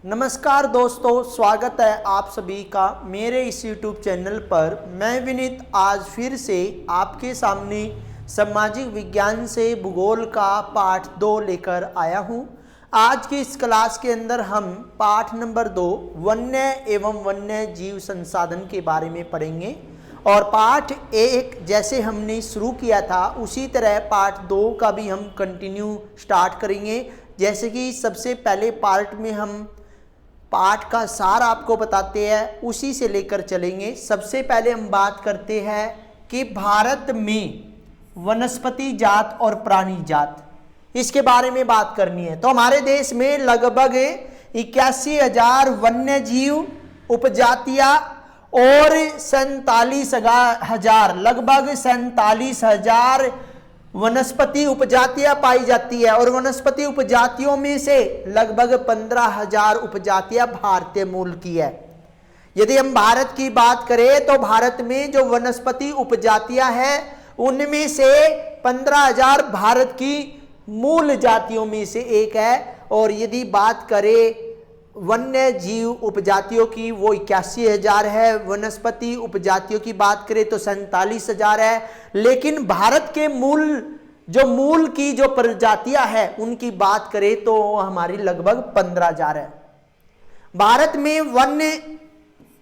नमस्कार दोस्तों, स्वागत है आप सभी का मेरे इस YouTube चैनल पर। मैं विनीत आज फिर से आपके सामने सामाजिक विज्ञान से भूगोल का पाठ 2 लेकर आया हूं। आज की इस क्लास के अंदर हम पाठ नंबर 2 वन्य एवं वन्य जीव संसाधन के बारे में पढ़ेंगे और पाठ 1 जैसे हमने शुरू किया था उसी तरह पाठ 2 का भी हम कंटिन्यू स्टार्ट करेंगे। जैसे कि सबसे पहले पार्ट में हम पाठ का सार आपको बताते हैं, उसी से लेकर चलेंगे। सबसे पहले हम बात करते हैं कि भारत में वनस्पति जात और प्राणी जात, इसके बारे में बात करनी है। तो हमारे देश में लगभग 81,000 वन्य जीव उपजातियां और 47,000 लगभग 47,000 वनस्पति उपजातियां पाई जाती है और वनस्पति उपजातियों में से लगभग 15,000 उपजातियां भारतीय मूल की है। यदि हम भारत की बात करें तो भारत में जो वनस्पति उपजातियां हैं उनमें से 15,000 भारत की मूल जातियों में से एक है। और यदि बात करें वन्य जीव उपजातियों की वो 81,000 है, वनस्पति उपजातियों की बात करें तो 47,000 है। लेकिन भारत के मूल की जो प्रजातियां हैं उनकी बात करें तो हमारी लगभग 15,000 है। भारत में वन्य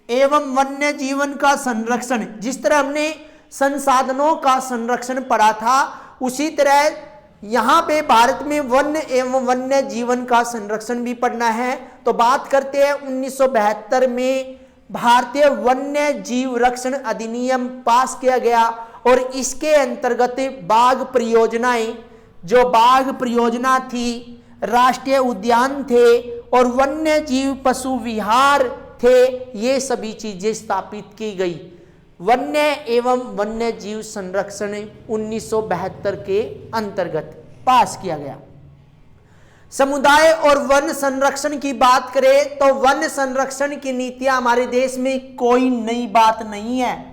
एवं वन्य जीवन का संरक्षण, जिस तरह हमने संसाधनों का संरक्षण पढ़ा था उसी तरह यहाँ पे भारत में वन्य एवं वन्य जीवन का संरक्षण भी पढ़ना है। तो बात करते हैं 1972 में भारतीय वन्य जीव रक्षण अधिनियम पास किया गया और इसके अंतर्गत बाघ परियोजनाएं, जो बाघ परियोजना थी, राष्ट्रीय उद्यान थे और वन्य जीव पशु विहार थे, ये सभी चीजें स्थापित की गई। वन्य एवं वन्य जीव संरक्षण 1972 के अंतर्गत पास किया गया। समुदाय और वन संरक्षण की बात करें तो वन संरक्षण की नीतियां हमारे देश में कोई नई बात नहीं है।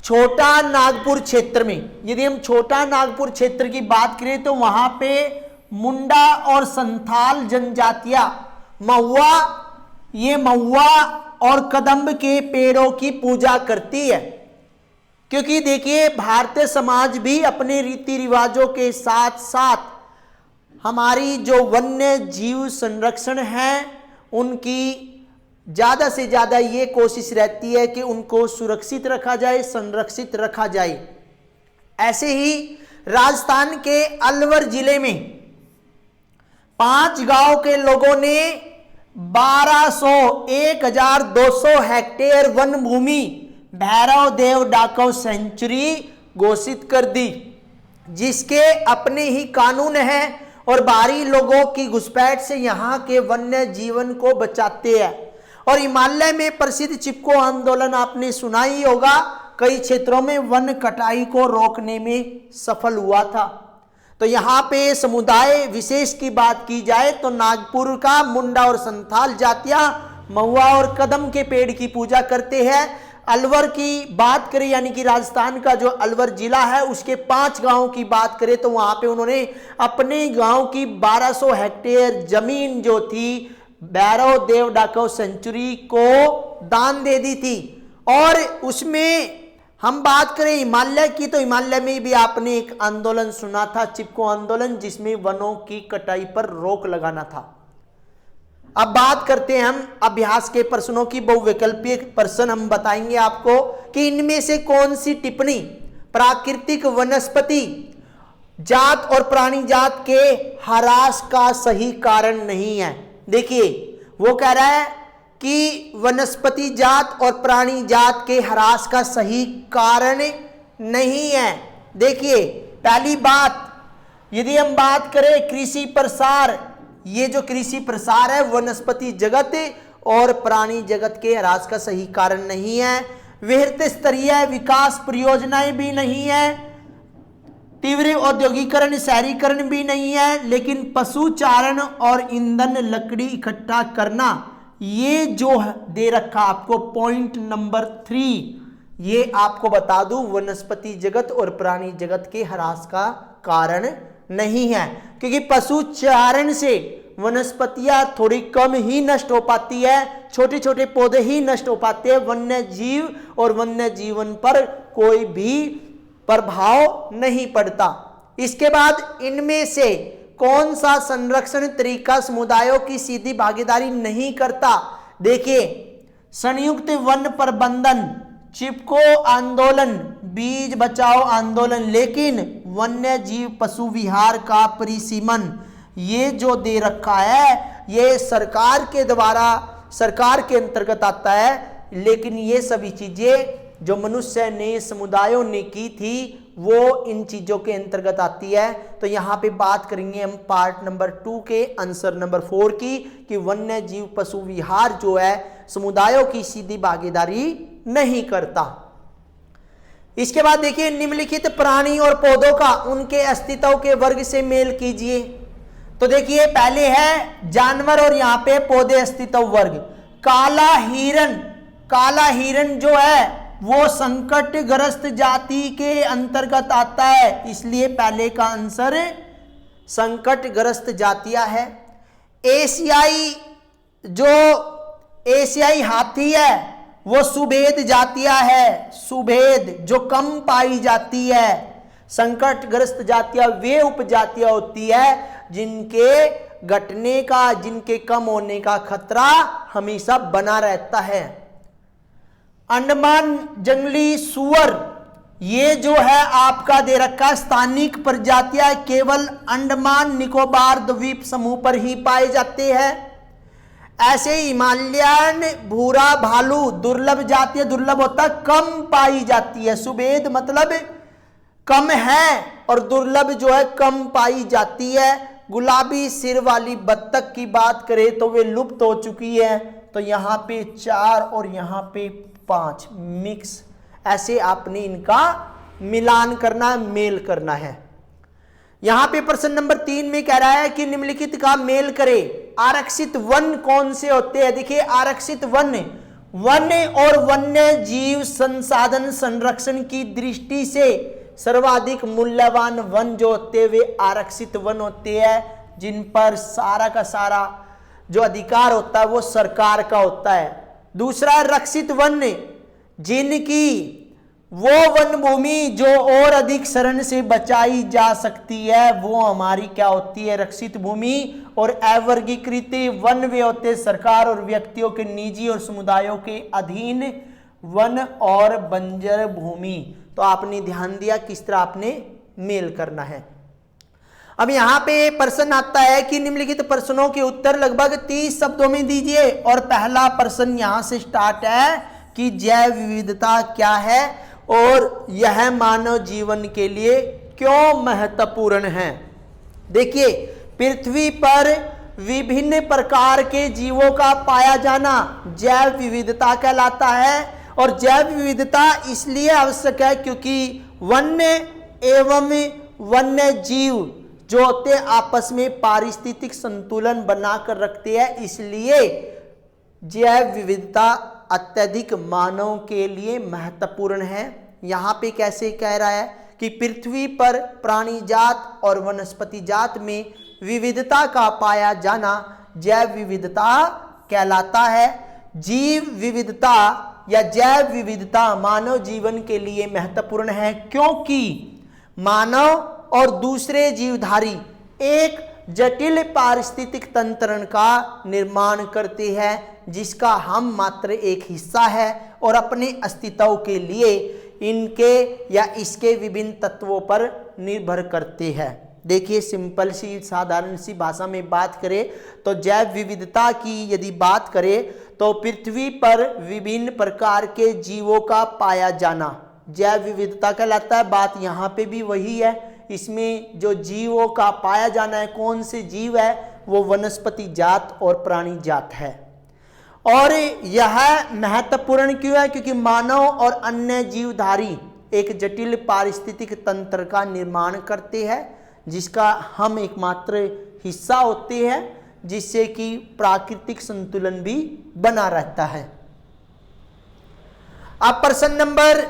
छोटा नागपुर क्षेत्र में, यदि हम छोटा नागपुर क्षेत्र की बात करें तो वहां पे मुंडा और संथाल जनजातियां महुआ और कदम्ब के पेड़ों की पूजा करती है। क्योंकि देखिए भारतीय समाज भी अपने रीति रिवाजों के साथ साथ हमारी जो वन्य जीव संरक्षण है उनकी ज्यादा से ज्यादा ये कोशिश रहती है कि उनको सुरक्षित रखा जाए, संरक्षित रखा जाए। ऐसे ही राजस्थान के अलवर जिले में 5 गांव के लोगों ने 1,200 हेक्टेयर वन भूमि भैरव देव डाकव सेंचुरी घोषित कर दी, जिसके अपने ही कानून हैं और बाहरी लोगों की घुसपैठ से यहाँ के वन्य जीवन को बचाते हैं। और हिमालय में प्रसिद्ध चिपको आंदोलन आपने सुना ही होगा, कई क्षेत्रों में वन कटाई को रोकने में सफल हुआ था। तो यहाँ पे समुदाय विशेष की बात की जाए तो नागपुर का मुंडा और संथाल जातियां महुआ और कदम के पेड़ की पूजा करते हैं। अलवर की बात करें यानी कि राजस्थान का जो अलवर जिला है उसके 5 गांवों की बात करें तो वहां पे उन्होंने अपने गांव की 1,200 हेक्टेयर जमीन जो थी भैरव देव डाकव सेंचुरी को दान दे दी थी। और उसमें हम बात करें हिमालय की तो हिमालय में भी आपने एक आंदोलन सुना था, चिपको आंदोलन, जिसमें वनों की कटाई पर रोक लगाना था। अब बात करते हैं हम अभ्यास के प्रश्नों की। बहुविकल्पीय प्रश्न हम बताएंगे आपको कि इनमें से कौन सी टिप्पणी प्राकृतिक वनस्पति जात और प्राणी जात के ह्रास का सही कारण नहीं है। देखिए वो कह रहा है कि वनस्पति जात और प्राणी जात के ह्रास का सही कारण नहीं है। देखिए पहली बात, यदि हम बात करें कृषि प्रसार, ये जो कृषि प्रसार है वनस्पति जगत और प्राणी जगत के ह्रास का सही कारण नहीं है। वृहत स्तरीय विकास परियोजनाएं भी नहीं है, तीव्र औद्योगिकरण शहरीकरण भी नहीं है, लेकिन पशु चारण और ईंधन लकड़ी इकट्ठा करना, ये जो दे रखा आपको पॉइंट नंबर 3, ये आपको बता दूं वनस्पति जगत और प्राणी जगत के ह्रास का कारण नहीं है। क्योंकि पशु चारण से वनस्पतियां थोड़ी कम ही नष्ट हो पाती है, छोटे छोटे पौधे ही नष्ट हो पाते हैं, वन्य जीव और वन्य जीवन पर कोई भी प्रभाव नहीं पड़ता। इसके बाद इनमें से कौन सा संरक्षण तरीका समुदायों की सीधी भागीदारी नहीं करता? देखिए, संयुक्त वन प्रबंधन, चिपको आंदोलन, बीज बचाओ आंदोलन, लेकिन वन्य जीव पशु विहार का परिसीमन ये जो दे रखा है ये सरकार के द्वारा, सरकार के अंतर्गत आता है, लेकिन ये सभी चीजें जो मनुष्य ने, समुदायों ने की थी वो इन चीजों के अंतर्गत आती है। तो यहाँ पे बात करेंगे हम पार्ट नंबर 2 के आंसर नंबर 4 की, कि वन्य जीव पशु विहार जो है समुदायों की सीधी भागीदारी नहीं करता। इसके बाद देखिए, निम्नलिखित प्राणी और पौधों का उनके अस्तित्व के वर्ग से मेल कीजिए। तो देखिए, पहले है जानवर और यहाँ पे पौधे अस्तित्व वर्ग। काला हिरण, काला हिरण जो है वो संकटग्रस्त जाति के अंतर्गत आता है, इसलिए पहले का आंसर संकटग्रस्त जातियां है। एशियाई हाथी है वो सुभेद जातियां है, सुभेद जो कम पाई जाती है। संकटग्रस्त जातियां वे उपजातियां होती है जिनके घटने का, जिनके कम होने का खतरा हमेशा बना रहता है। अंडमान जंगली सुअर, ये जो है आपका दे रखा स्थानिक प्रजातियां केवल अंडमान निकोबार द्वीप समूह पर ही पाए जाते हैं। ऐसे हिमालयन भूरा भालू दुर्लभ जातीय, दुर्लभ होता कम पाई जाती है, सुभेद मतलब कम है और दुर्लभ जो है कम पाई जाती है। गुलाबी सिर वाली बत्तख की बात करें तो वे लुप्त हो चुकी है। तो यहाँ पे 4 और यहाँ पे 5 मिक्स, ऐसे आपने इनका मिलान करना, मेल करना है। यहां पे प्रश्न नंबर 3 में कह रहा है कि निम्नलिखित का मेल करे। आरक्षित वन कौन से होते हैं? देखिए, आरक्षित वन, वन और वन्य जीव संसाधन संरक्षण की दृष्टि से सर्वाधिक मूल्यवान वन जो होते हैं वे आरक्षित वन होते हैं, जिन पर सारा का सारा जो अधिकार होता है वो सरकार का होता है। दूसरा, रक्षित वन, जिनकी वो वन भूमि जो और अधिक शरण से बचाई जा सकती है वो हमारी क्या होती है? रक्षित भूमि। और अवर्गीकृत वन वे होते हैं सरकार और व्यक्तियों के, निजी और समुदायों के अधीन वन और बंजर भूमि। तो आपने ध्यान दिया किस तरह आपने मेल करना है। अब यहाँ पे प्रश्न आता है कि निम्नलिखित प्रश्नों के उत्तर लगभग 30 शब्दों में दीजिए। और पहला प्रश्न यहाँ से स्टार्ट है कि जैव विविधता क्या है और यह मानव जीवन के लिए क्यों महत्वपूर्ण है। देखिए, पृथ्वी पर विभिन्न प्रकार के जीवों का पाया जाना जैव विविधता कहलाता है। और जैव विविधता इसलिए आवश्यक है क्योंकि वन्य एवं वन्य जीव जो होते हैं आपस में पारिस्थितिक संतुलन बनाकर रखते हैं, इसलिए जैव विविधता अत्यधिक मानव के लिए महत्वपूर्ण है। यहाँ पे कैसे कह रहा है कि पृथ्वी पर प्राणी जात और वनस्पति जात में विविधता का पाया जाना जैव विविधता कहलाता है। जीव विविधता या जैव विविधता मानव जीवन के लिए महत्वपूर्ण है क्योंकि मानव और दूसरे जीवधारी एक जटिल पारिस्थितिक तंत्र का निर्माण करते हैं जिसका हम मात्र एक हिस्सा है और अपने अस्तित्व के लिए इनके या इसके विभिन्न तत्वों पर निर्भर करते हैं। देखिए, सिंपल सी साधारण सी भाषा में बात करें तो जैव विविधता की यदि बात करें तो पृथ्वी पर विभिन्न प्रकार के जीवों का पाया जाना जैव विविधता कहलाता है। बात यहाँ पे भी वही है। इसमें जो जीवों का पाया जाना है, कौन से जीव है, वो वनस्पति जात और प्राणी जात है। और यह महत्वपूर्ण क्यों है? क्योंकि मानव और अन्य जीवधारी एक जटिल पारिस्थितिक तंत्र का निर्माण करते हैं जिसका हम एकमात्र हिस्सा होते हैं, जिससे कि प्राकृतिक संतुलन भी बना रहता है। अब प्रश्न नंबर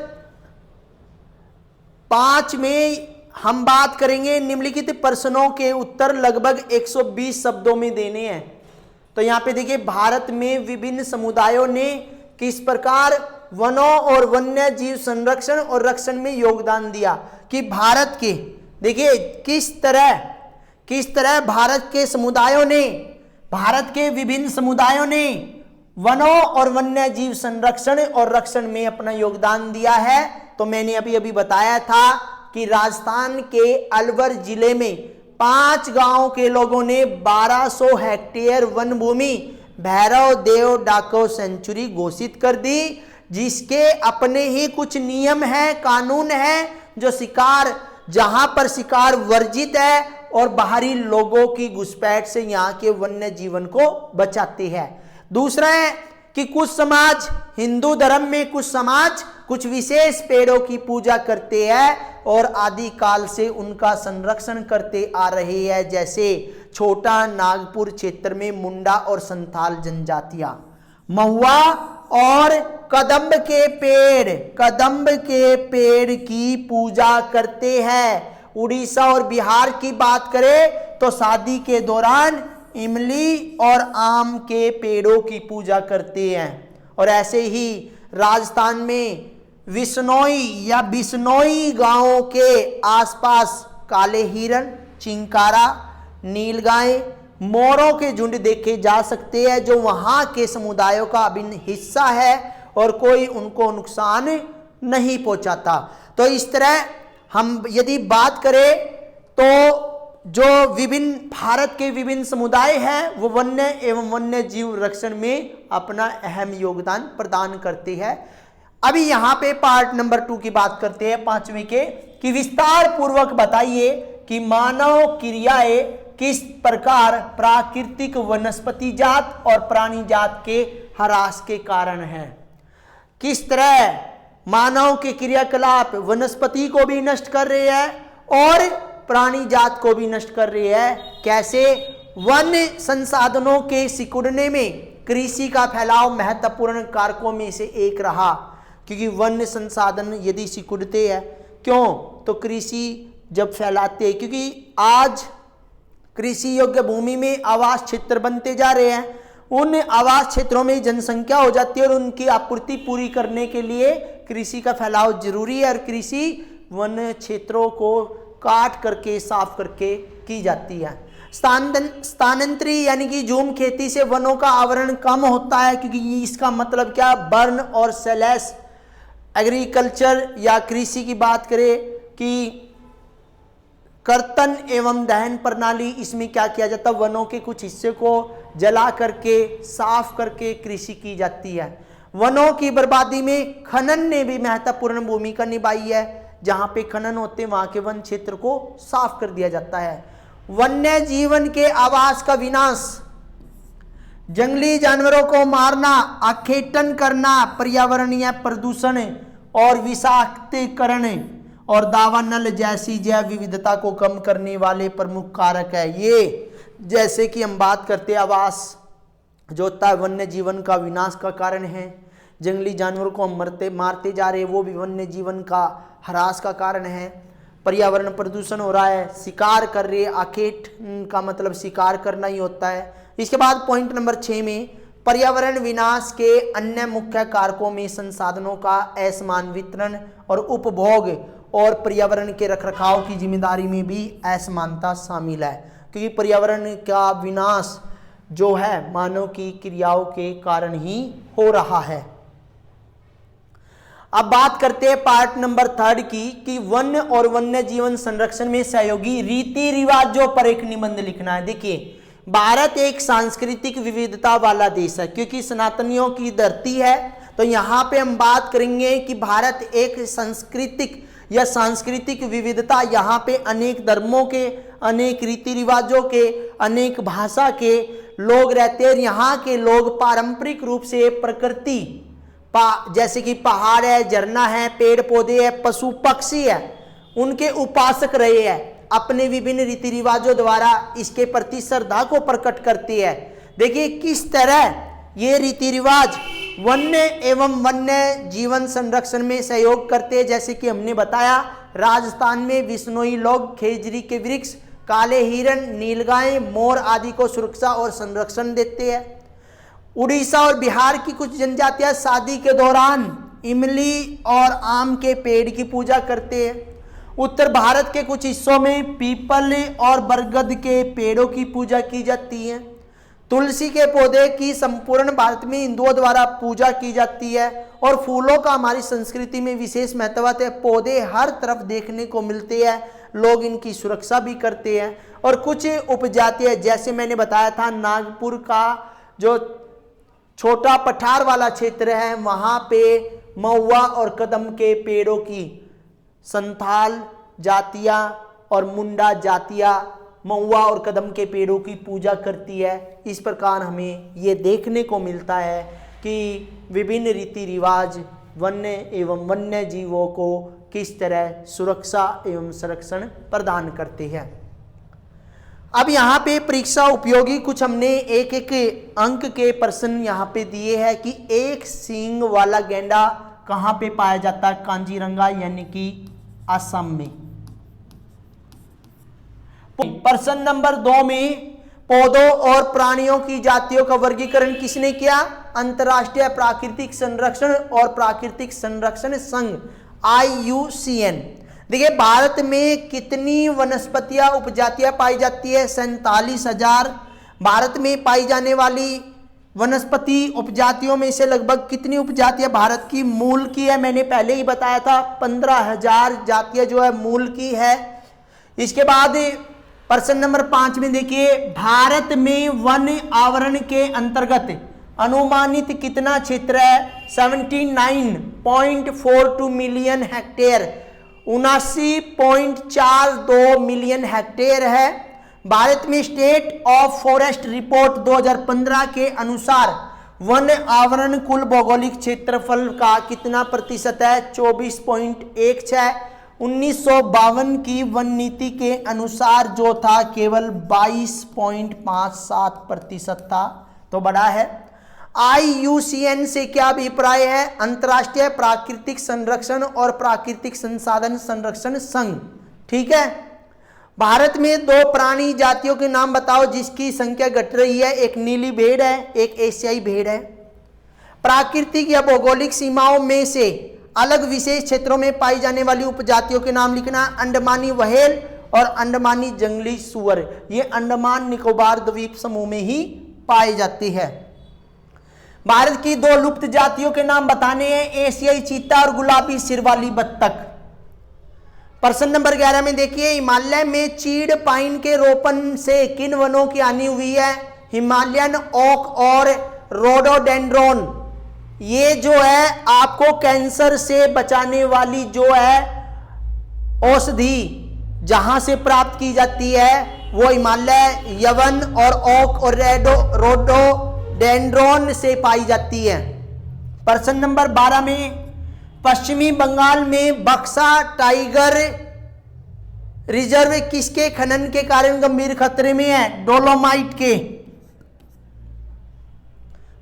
5 में हम बात करेंगे निम्नलिखित प्रश्नों के उत्तर लगभग 120 शब्दों में देने हैं। तो यहाँ पे देखिए, भारत में विभिन्न समुदायों ने किस प्रकार वनों और वन्य जीव संरक्षण और रक्षण में योगदान दिया, कि भारत के देखिए किस तरह भारत के विभिन्न समुदायों ने वनों और वन्य जीव संरक्षण और रक्षण में अपना योगदान दिया है। तो मैंने अभी बताया था कि राजस्थान के अलवर जिले में 5 गांव के लोगों ने 1200 हेक्टेयर वन भूमि भैरव देव डाकव सेंचुरी घोषित कर दी, जिसके अपने ही कुछ नियम हैं, कानून हैं, जो जहां पर शिकार वर्जित है और बाहरी लोगों की घुसपैठ से यहाँ के वन्य जीवन को बचाते हैं। दूसरा है कि कुछ समाज, हिंदू धर्म में कुछ समाज कुछ विशेष पेड़ों की पूजा करते हैं और आदि काल से उनका संरक्षण करते आ रहे हैं, जैसे छोटा नागपुर क्षेत्र में मुंडा और संथाल जनजातियां महुआ और कदम्ब के पेड़ की पूजा करते हैं। उड़ीसा और बिहार की बात करें तो शादी के दौरान इमली और आम के पेड़ों की पूजा करते हैं। और ऐसे ही राजस्थान में बिश्नोई गांवों के आसपास काले हिरण, चिंकारा, नीलगाय, मोरों के झुंड देखे जा सकते हैं, जो वहां के समुदायों का अभिन्न हिस्सा है और कोई उनको नुकसान नहीं पहुंचाता। तो इस तरह हम यदि बात करें तो जो भारत के विभिन्न समुदाय हैं वो वन्य एवं वन्य जीव रक्षण में अपना अहम योगदान प्रदान करते हैं। अभी यहाँ पे पार्ट नंबर 2 की बात करते हैं, 5वें के, कि विस्तार पूर्वक बताइए कि मानव क्रियाएं किस प्रकार प्राकृतिक वनस्पति जात और प्राणी जात के ह्रास के कारण है। किस तरह मानव के क्रियाकलाप वनस्पति को भी नष्ट कर रहे हैं और प्राणी जात को भी नष्ट कर रही है। कैसे? वन संसाधनों के सिकुड़ने में कृषि का फैलाव महत्वपूर्ण कारकों में से एक रहा, क्योंकि वन संसाधन यदि सिकुड़ते हैं, क्यों? तो कृषि जब फैलाते हैं, क्योंकि आज कृषि योग्य भूमि में आवास क्षेत्र बनते जा रहे हैं, उन आवास क्षेत्रों में जनसंख्या हो जाती है और उनकी आपूर्ति पूरी करने के लिए कृषि का फैलाव जरूरी है। और कृषि वन क्षेत्रों को काट करके साफ करके की जाती है। स्थानांतरी यानी कि झूम खेती से वनों का आवरण कम होता है, क्योंकि इसका मतलब क्या, बर्न और सेलेस एग्रीकल्चर या कृषि की बात करें कि कर्तन एवं दहन प्रणाली, इसमें क्या किया जाता है, वनों के कुछ हिस्से को जला करके साफ करके कृषि की जाती है। वनों की बर्बादी में खनन ने भी महत्वपूर्ण भूमिका निभाई है। जहां पे खनन होते हैं वहां के वन क्षेत्र को साफ कर दिया जाता है। वन्य जीवन के आवास का विनाश, जंगली जानवरों को मारना, आखेटन करना, पर्यावरणीय प्रदूषण और विषाक्तीकरण और दावानल जैसी जैव विविधता को कम करने वाले प्रमुख कारक है। ये जैसे कि हम बात करते हैं आवास जो होता है वन्य जीवन का विनाश का कारण है। जंगली जानवरों को हम मारते जा रहे हैं, वो भी वन्य जीवन का ह्रास का कारण है। पर्यावरण प्रदूषण हो रहा है, शिकार कर रहे हैं, आखेट का मतलब शिकार करना ही होता है। इसके बाद पॉइंट नंबर 6 में पर्यावरण विनाश के अन्य मुख्य कारकों में संसाधनों का असमान वितरण और उपभोग और पर्यावरण के रखरखाव की जिम्मेदारी में भी असमानता शामिल है, क्योंकि पर्यावरण का विनाश जो है मानव की क्रियाओं के कारण ही हो रहा है। अब बात करते हैं पार्ट नंबर 3 की, कि वन्य और वन्य जीवन संरक्षण में सहयोगी रीति रिवाजों पर एक निबंध लिखना है। देखिए, भारत एक सांस्कृतिक विविधता वाला देश है, क्योंकि सनातनियों की धरती है। तो यहाँ पे हम बात करेंगे कि भारत एक सांस्कृतिक विविधता, यहाँ पे अनेक धर्मों के, अनेक रीति रिवाजों के, अनेक भाषा के लोग रहते हैं। यहाँ के लोग पारंपरिक रूप से प्रकृति जैसे कि पहाड़ है, झरना है, पेड़ पौधे है, पशु पक्षी है, उनके उपासक रहे हैं। अपने विभिन्न रीति रिवाजों द्वारा इसके प्रति श्रद्धा को प्रकट करते हैं। देखिए किस तरह ये रीति रिवाज वन्य एवं वन्य जीवन संरक्षण में सहयोग करते हैं। जैसे कि हमने बताया राजस्थान में विश्नोई लोग खेजड़ी के वृक्ष, काले हिरण, नीलगाय, मोर आदि को सुरक्षा और संरक्षण देते हैं। उड़ीसा और बिहार की कुछ जनजातियां शादी के दौरान इमली और आम के पेड़ की पूजा करते हैं। उत्तर भारत के कुछ हिस्सों में पीपल और बरगद के पेड़ों की पूजा की जाती है। तुलसी के पौधे की संपूर्ण भारत में हिंदुओं द्वारा पूजा की जाती है और फूलों का हमारी संस्कृति में विशेष महत्व है। पौधे हर तरफ देखने को मिलते हैं, लोग इनकी सुरक्षा भी करते हैं। और कुछ उपजातियां, जैसे मैंने बताया था, नागपुर का जो छोटा पठार वाला क्षेत्र है, वहां पे महुआ और कदम के पेड़ों की संथाल जातियां और मुंडा जातियां महुआ और कदम के पेड़ों की पूजा करती है। इस प्रकार हमें ये देखने को मिलता है कि विभिन्न रीति रिवाज वन्य एवं वन्य जीवों को किस तरह सुरक्षा एवं संरक्षण प्रदान करते हैं। अब यहाँ पे परीक्षा उपयोगी कुछ हमने एक एक अंक के प्रश्न यहाँ पे दिए हैं कि एक सींग वाला गैंडा कहाँ पे पाया जाता है? कांजीरंगा यानी कि असम में। प्रश्न नंबर 2 में पौधों और प्राणियों की जातियों का वर्गीकरण किसने किया? अंतर्राष्ट्रीय प्राकृतिक संरक्षण और प्राकृतिक संरक्षण संघ IUCN। देखिए भारत में कितनी वनस्पतियां उपजातियां पाई जाती है? 47,000। भारत में पाई जाने वाली वनस्पति उपजातियों में से लगभग कितनी उपजातियां भारत की मूल की है? मैंने पहले ही बताया था 15,000 जातियां जो है मूल की है। इसके बाद प्रश्न नंबर 5 में देखिए, भारत में वन आवरण के अंतर्गत अनुमानित कितना क्षेत्र है? 79.42 मिलियन हेक्टेयर, 79.42 मिलियन हेक्टेयर है। भारत में स्टेट ऑफ फॉरेस्ट रिपोर्ट 2015 के अनुसार वन आवरण कुल भौगोलिक क्षेत्रफल का कितना प्रतिशत है? 24.16। 1952 की वन नीति के अनुसार जो था केवल 22.57% था, तो बड़ा है। IUCN से क्या अभिप्राय है? अंतर्राष्ट्रीय प्राकृतिक संरक्षण और प्राकृतिक संसाधन संरक्षण संघ। ठीक है। भारत में 2 प्राणी जातियों के नाम बताओ जिसकी संख्या घट रही है। एक नीली भेड़ है, एक एशियाई भेड़ है। प्राकृतिक या भौगोलिक सीमाओं में से अलग विशेष क्षेत्रों में पाई जाने वाली उपजातियों के नाम लिखना। अंडमानी व्हेल और अंडमानी जंगली सुअर, ये अंडमान निकोबार द्वीप समूह में ही पाए जाती है। भारत की 2 लुप्त जातियों के नाम बताने हैं, एशियाई चीता और गुलाबी सिर वाली बत्तख। प्रश्न नंबर 11 में देखिए, हिमालय में चीड़ पाइन के रोपण से किन वनों की हानि हुई है? हिमालयन ओक और रोडोडेंड्रोन। ये जो है आपको कैंसर से बचाने वाली जो है औषधि जहां से प्राप्त की जाती है वो हिमालय यवन और ओक और रोडोडेंड्रोन से पाई जाती है। प्रश्न नंबर 12 में, पश्चिमी बंगाल में बक्सा टाइगर रिजर्व किसके खनन के कारण गंभीर खतरे में है? डोलोमाइट के।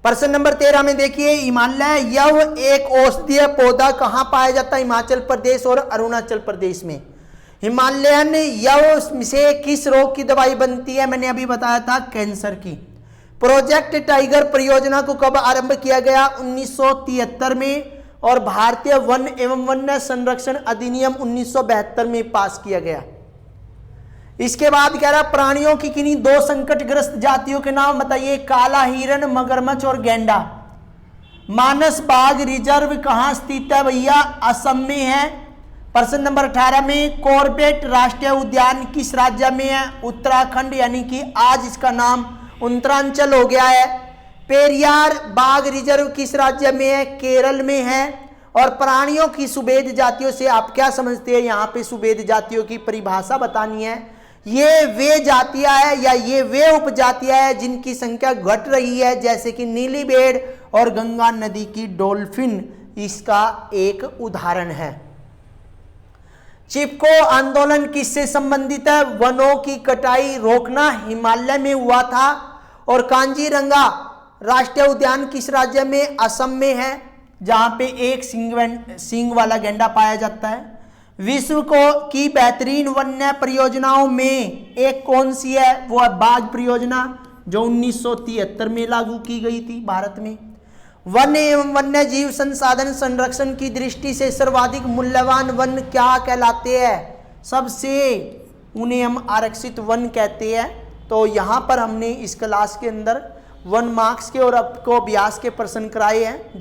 प्रश्न नंबर 13 में देखिए, हिमालय यव एक औषधीय पौधा कहां पाया जाता है? हिमाचल प्रदेश और अरुणाचल प्रदेश में। हिमालयन यव से किस रोग की दवाई बनती है? मैंने अभी बताया था, कैंसर की। प्रोजेक्ट टाइगर परियोजना को कब आरंभ किया गया? 1973 में। और भारतीय वन एवं वन्य संरक्षण अधिनियम 1972 में पास किया गया। इसके बाद कह रहा प्राणियों की किन्हीं 2 संकटग्रस्त जातियों के नाम बताइए? काला हिरण, मगरमच्छ और गैंडा। मानस बाघ रिजर्व कहां स्थित है भैया? असम में है। प्रश्न नंबर 18 में, कॉर्बेट राष्ट्रीय उद्यान किस राज्य में है? उत्तराखंड, यानी कि आज इसका नाम उत्तरांचल हो गया है। पेरियार बाघ रिजर्व किस राज्य में है? केरल में है। और प्राणियों की सुभेद जातियों से आप क्या समझते हैं? यहाँ पे सुभेद जातियों की परिभाषा बतानी है। ये वे जातियां हैं या ये वे उपजातियां हैं जिनकी संख्या घट रही है, जैसे कि नीली भेड़ और गंगा नदी की डॉल्फिन इसका एक उदाहरण है। चिपको आंदोलन किससे संबंधित है? वनों की कटाई रोकना हिमालय में हुआ था। और कांजीरंगा राष्ट्रीय उद्यान किस राज्य में? असम में है, जहां पे एक सींग वाला गैंडा पाया जाता है। विश्व को की बेहतरीन वन्य परियोजनाओं में एक कौन सी है? वो है बाघ परियोजना, जो 1973 में लागू की गई थी भारत में। वन एवं वन्य जीव संसाधन संरक्षण की दृष्टि से सर्वाधिक मूल्यवान वन क्या कहलाते हैं? सबसे उन्हें हम आरक्षित वन कहते हैं। तो यहाँ पर हमने इस क्लास के अंदर 1 मार्क्स के और आपको अभ्यास के प्रश्न कराए हैं।